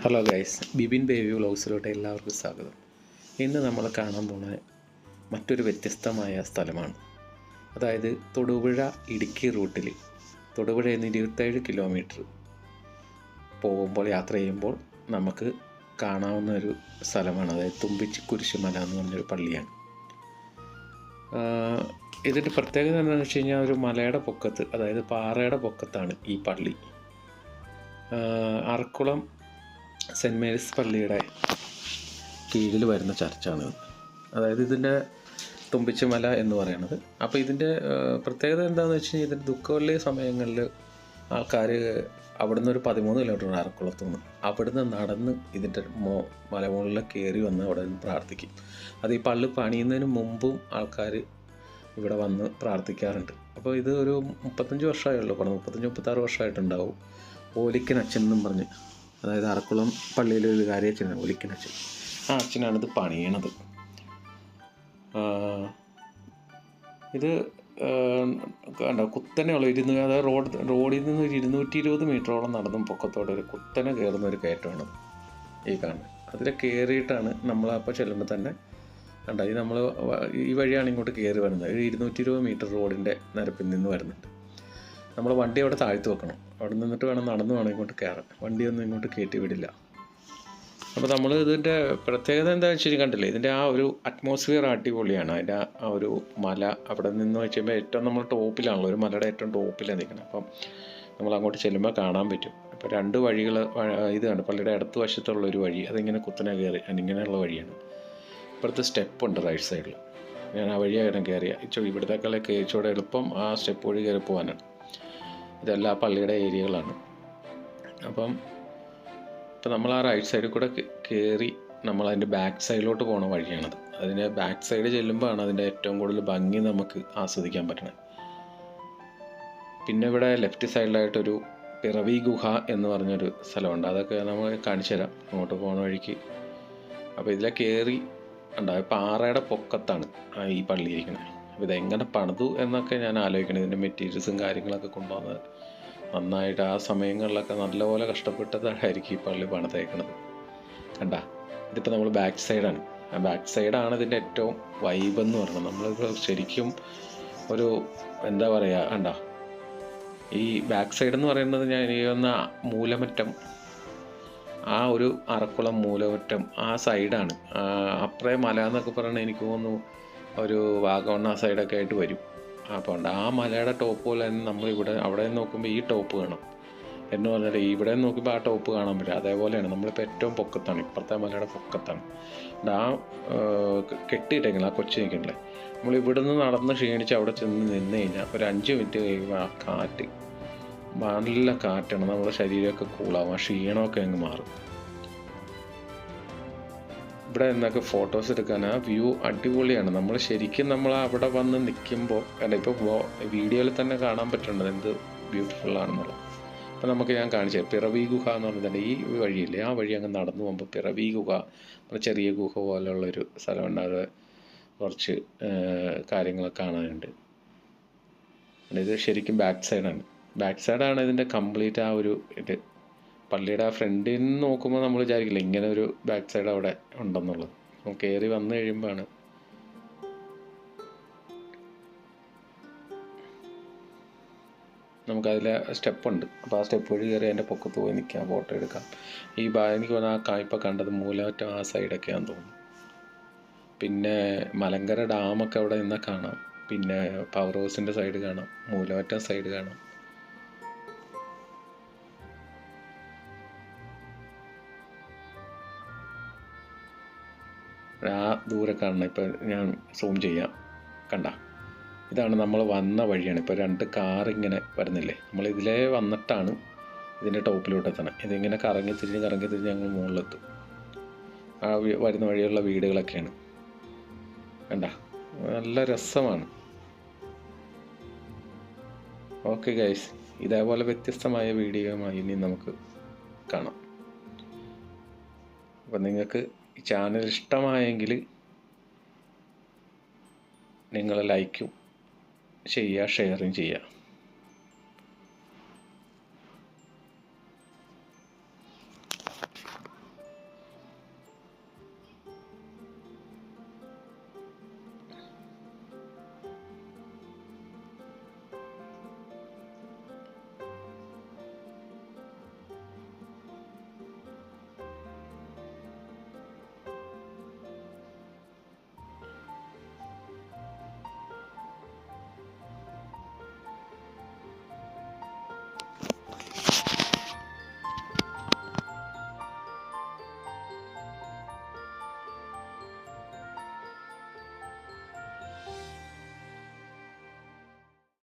Hello guys, Bibin baby വ്ലോഗ്സിലോട്ട് എല്ലാവർക്കും സ്വാഗതം. ഇന്ന് നമ്മൾ കാണാൻ പോകുന്ന മറ്റൊരു വ്യത്യസ്തമായ സ്ഥലമാണ്. അതായത് തൊടുപുഴ ഇടുക്കി റൂട്ടിൽ തൊടുപുഴയിൽ നിന്ന് 27 കിലോമീറ്റർ പോകുമ്പോൾ യാത്ര ചെയ്യുമ്പോൾ നമുക്ക് കാണാവുന്ന ഒരു സ്ഥലമാണ്. അതായത് തുമ്പിച്ചി കുരിശുമല എന്ന് പറഞ്ഞൊരു പള്ളിയാണ്. ഇതിൻ്റെ പ്രത്യേകത എന്താണെന്ന് വെച്ച് കഴിഞ്ഞാൽ ഒരു മലയുടെ പൊക്കത്ത്, അതായത് പാറയുടെ പൊക്കത്താണ് ഈ പള്ളി. അറക്കുളം സെൻറ്റ് മേരീസ് പള്ളിയുടെ കീഴിൽ വരുന്ന ചർച്ചാണ്. അതായത് ഇതിൻ്റെ തുമ്പിച്ചിമല എന്ന് പറയുന്നത്. അപ്പോൾ ഇതിൻ്റെ പ്രത്യേകത എന്താണെന്ന് വെച്ച് കഴിഞ്ഞാൽ ഇതിൻ്റെ ദുഃഖവെള്ളി സമയങ്ങളിൽ ആൾക്കാർ അവിടെ നിന്ന് ഒരു 13 കിലോമീറ്റർ അറക്കുളത്തു നിന്ന് അവിടുന്ന് നടന്ന് ഇതിൻ്റെ മലമുകളിൽ കയറി വന്ന് അവിടെ നിന്ന് പ്രാർത്ഥിക്കും. അത് ഈ പള്ളി പണിയുന്നതിന് മുമ്പും ആൾക്കാർ ഇവിടെ വന്ന് പ്രാർത്ഥിക്കാറുണ്ട്. അപ്പോൾ ഇത് ഒരു 35 വർഷമായുള്ളൂ, 35-36 വർഷമായിട്ടുണ്ടാവും. ഓലിക്കനച്ഛൻ എന്നും പറഞ്ഞ്, അതായത് അറക്കുളം പള്ളിയിലെ ഒരു കാര്യച്ഛനാണ് ഒലിക്കനച്ഛൻ. ആ അച്ഛനാണിത് പണിയണത്. ഇത് കണ്ടോ, കുത്തനെയുള്ള അതായത് റോഡിൽ നിന്ന് ഒരു 220 മീറ്ററോളം നടന്നും പൊക്കത്തോടെ ഒരു കുത്തനെ കയറുന്ന ഒരു കയറ്റമാണത് ഈ കാണുന്നത്. അതിൽ കയറിയിട്ടാണ് നമ്മളപ്പോൾ ചെല്ലുമ്പോൾ തന്നെ കണ്ടോ, ഇത് നമ്മൾ ഈ വഴിയാണ് ഇങ്ങോട്ട് കയറി വരുന്നത്. 220 മീറ്റർ റോഡിൻ്റെ നിരപ്പിൽ നിന്ന് വരുന്നുണ്ട്. നമ്മൾ വണ്ടി അവിടെ താഴ്ത്തി വെക്കണം. അവിടെ നിന്നിട്ട് വേണം ഇങ്ങോട്ട് കയറാൻ. വണ്ടിയൊന്നും ഇങ്ങോട്ട് കയറ്റി വിടില്ല. അപ്പോൾ നമ്മൾ ഇതിൻ്റെ പ്രത്യേകത എന്താണെന്ന് വെച്ച് കഴിഞ്ഞാൽ കണ്ടില്ലേ, ഇതിൻ്റെ ആ ഒരു അറ്റ്മോസ്ഫിയർ അടിപൊളിയാണ്. അതിൻ്റെ ആ ഒരു മല അവിടെ നിന്ന് വെച്ച് കഴിയുമ്പോൾ ഏറ്റവും നമ്മൾ ടോപ്പിലാണല്ലോ, ഒരു മലയുടെ ഏറ്റവും ടോപ്പിലാണ് നിൽക്കുന്നത്. അപ്പം നമ്മൾ അങ്ങോട്ട് ചെല്ലുമ്പോൾ കാണാൻ പറ്റും. അപ്പോൾ 2 വഴികൾ ഇതാണ് പള്ളിയുടെ അടുത്ത വശത്തുള്ള ഒരു വഴി, അതിങ്ങനെ കുത്തനെ കയറി ഇങ്ങനെയുള്ള വഴിയാണ്. ഇപ്പുറത്ത് സ്റ്റെപ്പുണ്ട് റൈറ്റ് സൈഡിൽ. ഞാൻ ആ വഴിയാണ് കയറിയ ഇവിടുത്തേക്കാളെ കയറിച്ചോടെ എളുപ്പം ആ സ്റ്റെപ്പ് വഴി കയറി പോകാനാണ്. ഇതെല്ലാം പള്ളിയുടെ ഏരിയകളാണ്. അപ്പം ഇപ്പം നമ്മൾ ആ റൈറ്റ് സൈഡിൽ കൂടെ കയറി നമ്മൾ അതിൻ്റെ ബാക്ക് സൈഡിലോട്ട് പോകുന്ന വഴിയാണത്. അതിൻ്റെ ബാക്ക് സൈഡ് ചെല്ലുമ്പോഴാണ് അതിൻ്റെ ഏറ്റവും കൂടുതൽ ഭംഗി നമുക്ക് ആസ്വദിക്കാൻ പറ്റണത്. പിന്നെ ഇവിടെ ലെഫ്റ്റ് സൈഡിലായിട്ടൊരു പിറവി ഗുഹ എന്ന് പറഞ്ഞൊരു സ്ഥലമുണ്ട്. അതൊക്കെ നമ്മൾ കാണിച്ചു തരാം അങ്ങോട്ട് പോകുന്ന വഴിക്ക്. അപ്പോൾ ഇതിലെ കയറി ഉണ്ടാവും, പാറയുടെ പൊക്കത്താണ് ഈ പള്ളി ഇരിക്കുന്നത്. അപ്പോൾ ഇതെങ്ങനെ പണിതു എന്നൊക്കെ ഞാൻ ആലോചിക്കണം. ഇതിൻ്റെ മെറ്റീരിയൽസും കാര്യങ്ങളൊക്കെ കൊണ്ടുവന്നത് നന്നായിട്ട് ആ സമയങ്ങളിലൊക്കെ നല്ലപോലെ കഷ്ടപ്പെട്ടതായിരിക്കും ഈ പള്ളി പണിതേക്കണത്. കണ്ടാ, ഇതിപ്പോൾ നമ്മൾ ബാക്ക് സൈഡാണ്. ആ ബാക്ക് സൈഡാണ് ഇതിൻ്റെ ഏറ്റവും വൈബ് എന്ന് പറയുന്നത്. നമ്മളിപ്പോൾ ശരിക്കും ഒരു എന്താ പറയുക, കണ്ടാ ഈ ബാക്ക് സൈഡ് എന്ന് പറയുന്നത് ഞാൻ ഈ വന്ന മൂലമറ്റം, ആ ഒരു അറക്കുളം മൂലമറ്റം ആ സൈഡാണ്. അപ്പുറേ മല എന്നൊക്കെ പറയുന്നത് എനിക്ക് തോന്നുന്നു ഒരു വാഗമൺ ആ സൈഡൊക്കെ ആയിട്ട് വരും. അപ്പോൾ ആ മലയുടെ ടോപ്പ് പോലെ തന്നെ നമ്മളിവിടെ അവിടെ നോക്കുമ്പോൾ ഈ ടോപ്പ് കാണാം എന്ന് പറഞ്ഞാൽ ഇവിടെ നോക്കുമ്പോൾ ആ ടോപ്പ് കാണാൻ പറ്റില്ല. അതേപോലെയാണ് നമ്മളിപ്പോൾ ഏറ്റവും പൊക്കത്താണ്, ഇപ്പുറത്തെ മലയുടെ പൊക്കത്താണ്. ആ കെട്ടിയിട്ടെങ്കിലും ആ കൊച്ചു നിൽക്കണില്ലേ, നമ്മളിവിടെ നിന്ന് നടന്ന് ക്ഷീണിച്ച് അവിടെ ചെന്ന് നിന്ന് കഴിഞ്ഞാൽ ഒരു 5 മിനിറ്റ് കഴിയുമ്പോൾ ആ കാറ്റ്, നല്ല കാറ്റാണ്, നമ്മുടെ ശരീരമൊക്കെ കൂളാവും, ആ ക്ഷീണമൊക്കെ അങ്ങ് മാറും. ഇവിടെ നിന്നൊക്കെ ഫോട്ടോസ് എടുക്കാൻ ആ വ്യൂ അടിപൊളിയാണ്. നമ്മൾ ശരിക്കും നമ്മൾ അവിടെ വന്ന് നിൽക്കുമ്പോൾ കാരണം ഇപ്പോൾ വീഡിയോയിൽ തന്നെ കാണാൻ പറ്റുന്നത് എന്ത് ബ്യൂട്ടിഫുള്ളാണെന്നുള്ളത്. അപ്പോൾ നമുക്ക് ഞാൻ കാണിച്ചു തരാം. പിറവി ഗുഹ എന്ന് പറഞ്ഞിട്ടുണ്ട്. ഈ വഴിയില്ലേ, ആ വഴി അങ്ങ് നടന്നു പോകുമ്പോൾ പിറവി ഗുഹ, ചെറിയ ഗുഹ പോലെയുള്ളൊരു സ്ഥലമുണ്ട്. അത് കുറച്ച് കാര്യങ്ങളൊക്കെ കാണാനുണ്ട്. ഇത് ശരിക്കും ബാക്ക് സൈഡാണ് ഇതിൻ്റെ കംപ്ലീറ്റ് ആ ഒരു ഇത്. പള്ളിയുടെ ആ ഫ്രണ്ടിൽ നിന്ന് നോക്കുമ്പോൾ നമ്മൾ വിചാരിക്കില്ല ഇങ്ങനെ ഒരു ബാക്ക് സൈഡ് അവിടെ ഉണ്ടെന്നുള്ളത്. നമുക്ക് കയറി വന്നു കഴിയുമ്പോഴാണ് നമുക്കതിലെ സ്റ്റെപ്പുണ്ട്. അപ്പോൾ ആ സ്റ്റെപ്പ് വഴി കയറി അതിൻ്റെ പൊക്കത്ത് പോയി നിൽക്കാം, ഫോട്ടോ എടുക്കാം. എനിക്ക് തോന്നുന്നു ആ ഇപ്പോൾ കണ്ടത് മൂലമറ്റം ആ സൈഡൊക്കെയാണെന്ന് തോന്നുന്നു. പിന്നെ മലങ്കര ഡാമൊക്കെ അവിടെ നിന്നാൽ കാണാം. പിന്നെ പവർ ഹൗസിൻ്റെ സൈഡ് കാണാം, മൂലമറ്റം സൈഡ് കാണാം. ആ ദൂരെ കാണണം. ഇപ്പോൾ ഞാൻ സൂം ചെയ്യാം. കണ്ട, ഇതാണ് നമ്മൾ വന്ന വഴിയാണ്. ഇപ്പോൾ 2 കാർ ഇങ്ങനെ വരുന്നില്ലേ, നമ്മൾ ഇതിലേ വന്നിട്ടാണ് ഇതിൻ്റെ ടോപ്പിലോട്ട് എത്തണം. ഇതിങ്ങനെ കറങ്ങി തിരിഞ്ഞ് ഞങ്ങൾ മുകളിലെത്തും. ആ വരുന്ന വഴിയുള്ള വീടുകളൊക്കെയാണ്. കണ്ട, നല്ല രസമാണ്. ഓക്കെ ഗൈസ്, ഇതേപോലെ വ്യത്യസ്തമായ വീഡിയോയുമായി ഇനി നമുക്ക് കാണാം. അപ്പം നിങ്ങൾക്ക് ഈ ചാനൽ ഇഷ്ടമായെങ്കിൽ നിങ്ങൾ ലൈക്കും ചെയ്യുക, ഷെയറും ചെയ്യുക.